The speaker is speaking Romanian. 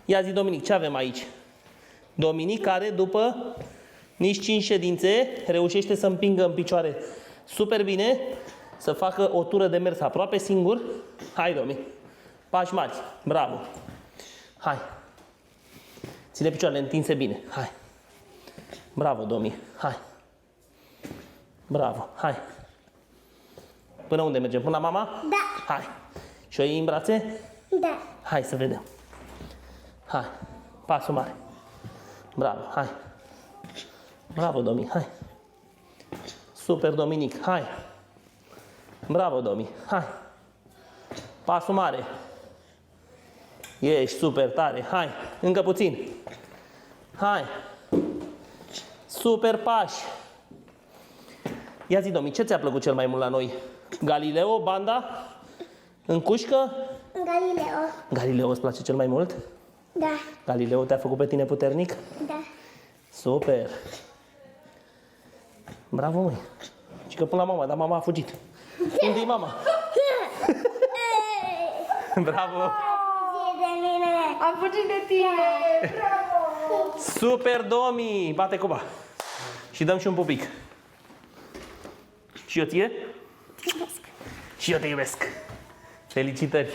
Ia zi, Dominic, ce avem aici? Dominic care după nici 5 ședințe reușește să împingă în picioare super bine, să facă o tură de mers aproape singur. Hai, Domi. Pași mari. Bravo. Hai. Ține picioarele întinse bine. Hai. Bravo, Domi. Hai. Bravo. Hai. Până unde mergem? Până la mama? Da. Hai. Și o iei în brațe? Da. Hai să vedem. Hai. Pasul mare. Bravo. Hai. Bravo, Domi. Hai. Super, Dominic. Hai. Bravo, Domi. Hai. Pasul mare. Ești super tare. Hai. Încă puțin. Hai. Super pași. Ia zi, Domi, ce ți-a plăcut cel mai mult la noi? Galileo, banda? În cușcă? Galileo. Galileo îți place cel mai mult? Da. Galileo te-a făcut pe tine puternic? Da. Super. Bravo, măi. Și că până la mama, dar mama a fugit. Unde-i mama? Bravo. De mine. Am fugit de tine! Bravo! Super, Domi. Bate cuba. Și dăm și un pupic. Și eu ție? Și eu te iubesc. Felicitări.